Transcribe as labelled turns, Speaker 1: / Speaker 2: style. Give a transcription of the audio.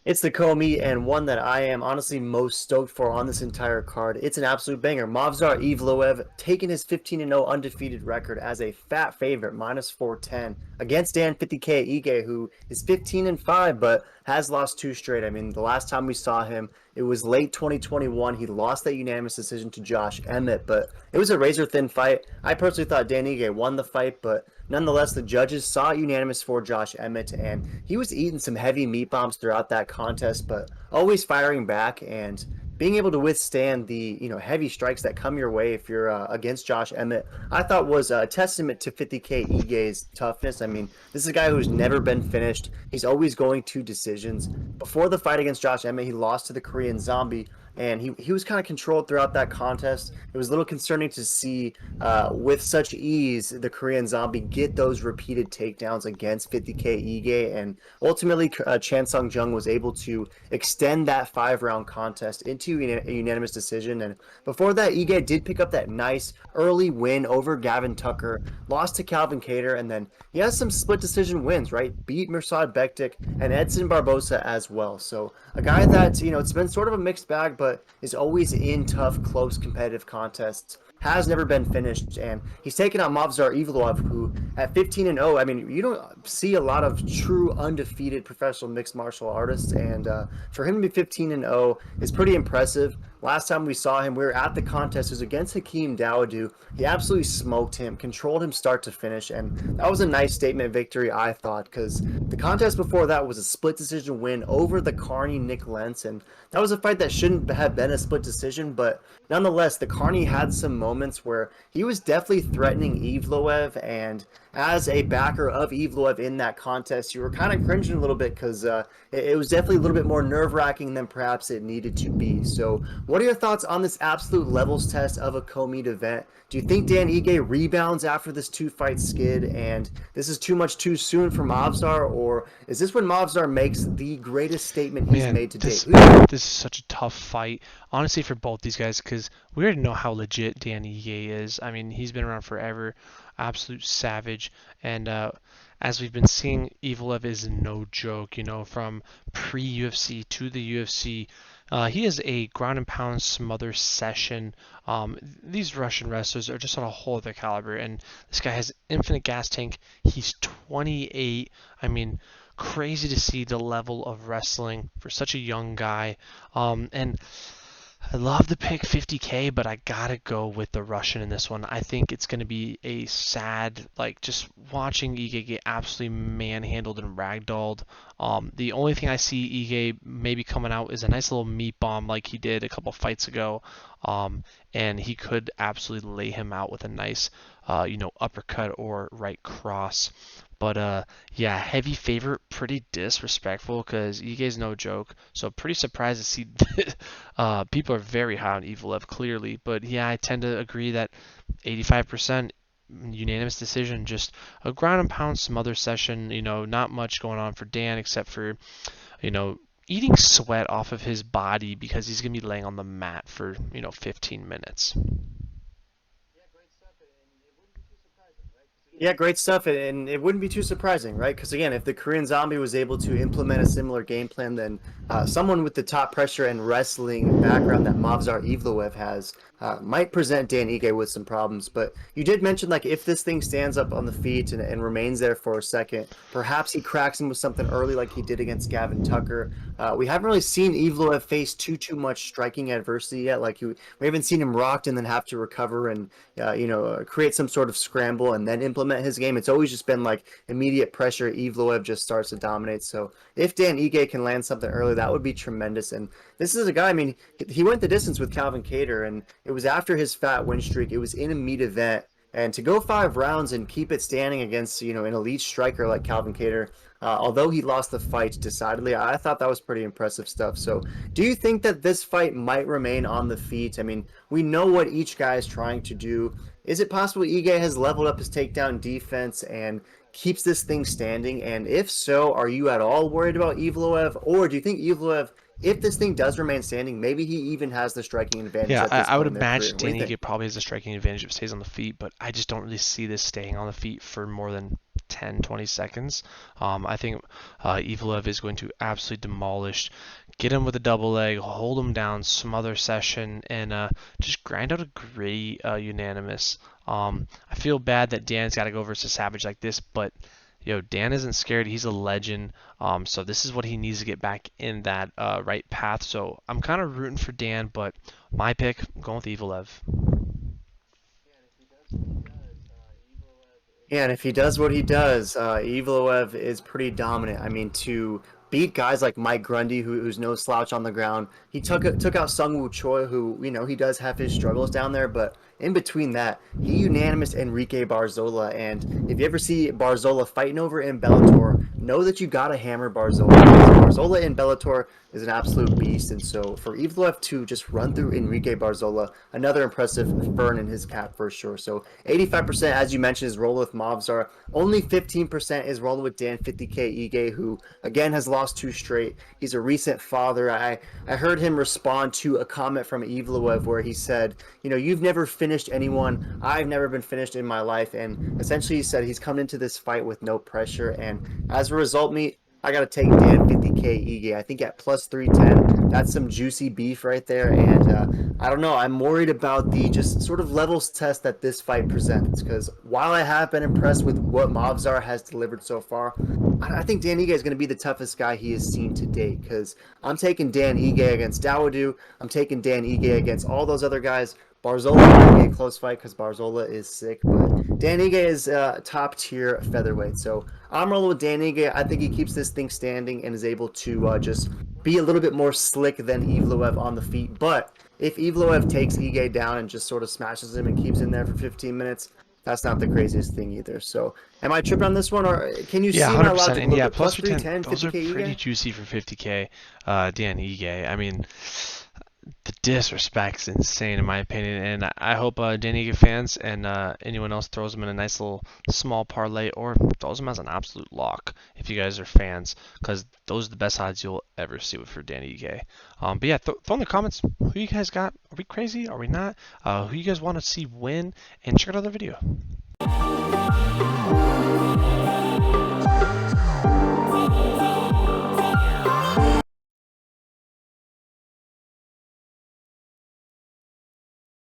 Speaker 1: It's the co-meet and one that I am honestly most stoked for on this entire card. It's an absolute banger. Movsar Evloev taking his 15-0 undefeated record as a fat favorite, minus 410, against Dan 50K Ige, who is 15-5 but has lost two straight. I mean, the last time we saw him, it was late 2021. He lost that unanimous decision to Josh Emmett, but it was a razor-thin fight. I personally thought Dan Ige won the fight, but nonetheless, the judges saw it unanimous for Josh Emmett, and he was eating some heavy meat bombs throughout that contest, but always firing back and being able to withstand the heavy strikes that come your way if you're against Josh Emmett. I thought was a testament to 50K Ige's toughness. I mean, this is a guy who's never been finished. He's always going to decisions. Before the fight against Josh Emmett, he lost to the Korean Zombie, and he was kind of controlled throughout that contest. It was a little concerning to see with such ease the Korean Zombie get those repeated takedowns against 50K Ige, and ultimately Chan Sung Jung was able to extend that 5-round contest into a unanimous decision. And before that, Ige did pick up that nice early win over Gavin Tucker, lost to Calvin Kattar, and then he has some split decision wins, right? Beat Mirsad Bektik and Edson Barbosa as well. So a guy that, it's been sort of a mixed bag, but is always in tough, close, competitive contests. Has never been finished, and he's taken on Movsar Evloev, who at 15-0. I mean, you don't see a lot of true undefeated professional mixed martial artists, and for him to be 15-0 is pretty impressive. Last time we saw him, we were at the contest. It was against Hakeem Dawodu. He absolutely smoked him, controlled him start to finish, and that was a nice statement victory, I thought, because the contest before that was a split decision win over the Carney Nick Lentz, and that was a fight that shouldn't have been a split decision, but nonetheless, the Carney had some moments where he was definitely threatening Evloev, and as a backer of Evloev in that contest, you were kind of cringing a little bit because it was definitely a little bit more nerve-wracking than perhaps it needed to be. So what are your thoughts on this absolute levels test of a co-meet event? Do you think Dan Ige rebounds after this two-fight skid, and this is too much too soon for Movsar, or is this when Movsar makes the greatest statement he's
Speaker 2: Man,
Speaker 1: made to date?
Speaker 2: this this is such a tough fight, honestly, for both these guys because we already know how legit Dan Ige is. I mean, he's been around forever, absolute savage, and as we've been seeing, Evloev is no joke. From pre-UFC to the UFC, he is a ground and pound smother session. These Russian wrestlers are just on a whole other caliber, and this guy has infinite gas tank. He's 28. I mean, crazy to see the level of wrestling for such a young guy. And I love to pick 50K, but I gotta go with the Russian in this one. I think it's gonna be a sad, like just watching Ige get absolutely manhandled and ragdolled. The only thing I see Ige maybe coming out is a nice little meat bomb like he did a couple fights ago, and he could absolutely lay him out with a nice, uppercut or right cross. But yeah, heavy favorite, pretty disrespectful because Ige's no joke. So pretty surprised to see people are very high on Evil clearly. But yeah, I tend to agree that 85% unanimous decision, just a ground and pound smother session. Not much going on for Dan except for you know eating sweat off of his body because he's gonna be laying on the mat for 15 minutes.
Speaker 1: Yeah, great stuff, and it wouldn't be too surprising, right? Because again, if the Korean Zombie was able to implement a similar game plan, then someone with the top pressure and wrestling background that Movsar Evloev has might present Dan Ige with some problems. But you did mention, like, if this thing stands up on the feet and remains there for a second, perhaps he cracks him with something early, like he did against Gavin Tucker. We haven't really seen Evloev face too much striking adversity yet. Like we haven't seen him rocked and then have to recover and create some sort of scramble and then implement his game. It's always just been like immediate pressure. Evloev just starts to dominate. So if Dan Ige can land something early, that would be tremendous. And this is a guy, I mean, he went the distance with Calvin Kattar, and it was after his fat win streak. It was in a meat event. And to go 5 rounds and keep it standing against, an elite striker like Calvin Kattar, although he lost the fight decidedly, I thought that was pretty impressive stuff. So do you think that this fight might remain on the feet? I mean, we know what each guy is trying to do. Is it possible Ige has leveled up his takedown defense and keeps this thing standing? And if so, are you at all worried about Evloev? Or do you think Evloev, if this thing does remain standing, maybe he even has the striking advantage
Speaker 2: Yeah,
Speaker 1: at this
Speaker 2: I would
Speaker 1: point in their career?
Speaker 2: imagine
Speaker 1: What do you
Speaker 2: Danny
Speaker 1: think?
Speaker 2: Ige probably has a striking advantage if it stays on the feet, but I just don't really see this staying on the feet for more than 10, 20 seconds. I think Evloev is going to absolutely demolish, get him with a double leg, hold him down, smother session, and just grind out a great unanimous. I feel bad that Dan's got to go versus Savage like this, but Dan isn't scared. He's a legend. So this is what he needs to get back in that right path. So I'm kind of rooting for Dan, but my pick, I'm going with Evloev.
Speaker 1: Yeah, and if he does what he does, Evloev is pretty dominant. I mean, to beat guys like Mike Grundy, who's no slouch on the ground, he took out Sung Woo Choi, who he does have his struggles down there, but in between that, he unanimous Enrique Barzola. And if you ever see Barzola fighting over in Bellator, know that you gotta hammer Barzola. Barzola in Bellator is an absolute beast, and so for Evloev to just run through Enrique Barzola, another impressive fern in his cap for sure. So 85%, as you mentioned, is rolling with Movsar. Only 15% is rolling with Dan 50K Ige, who again has lost 2 straight. He's a recent father. I heard him respond to a comment from Evloev where he said, you've never finished anyone. I've never been finished in my life. And essentially he said he's come into this fight with no pressure. And as a result, I got to take Dan 50K Ige. I think at plus 310, that's some juicy beef right there. And I don't know. I'm worried about the just sort of levels test that this fight presents. Because while I have been impressed with what Movsar has delivered so far, I think Dan Ige is going to be the toughest guy he has seen to date. Because I'm taking Dan Ige against Dawodu. I'm taking Dan Ige against all those other guys. Barzola might be a close fight because Barzola is sick, but Dan Ige is top tier featherweight. So I'm rolling with Dan Ige. I think he keeps this thing standing and is able to just be a little bit more slick than Evloev on the feet. But if Evloev takes Ige down and just sort of smashes him and keeps him there for 15 minutes, that's not the craziest thing either. So am I tripping on this one, or can you
Speaker 2: Yeah,
Speaker 1: see my
Speaker 2: 100%.
Speaker 1: logic a
Speaker 2: And
Speaker 1: little
Speaker 2: yeah,
Speaker 1: bit?
Speaker 2: plus
Speaker 1: Plus
Speaker 2: 310,
Speaker 1: 310,
Speaker 2: those are
Speaker 1: 50K
Speaker 2: pretty
Speaker 1: Ige?
Speaker 2: juicy for 50K Dan Ige. I mean, the disrespect's insane in my opinion, and I hope Dan Ige fans and anyone else throws him in a nice little small parlay or throws him as an absolute lock if you guys are fans, because those are the best odds you'll ever see for Dan Ige. But yeah, throw in the comments who you guys got. Are we crazy? Are we not? Who you guys want to see win? And check out another video.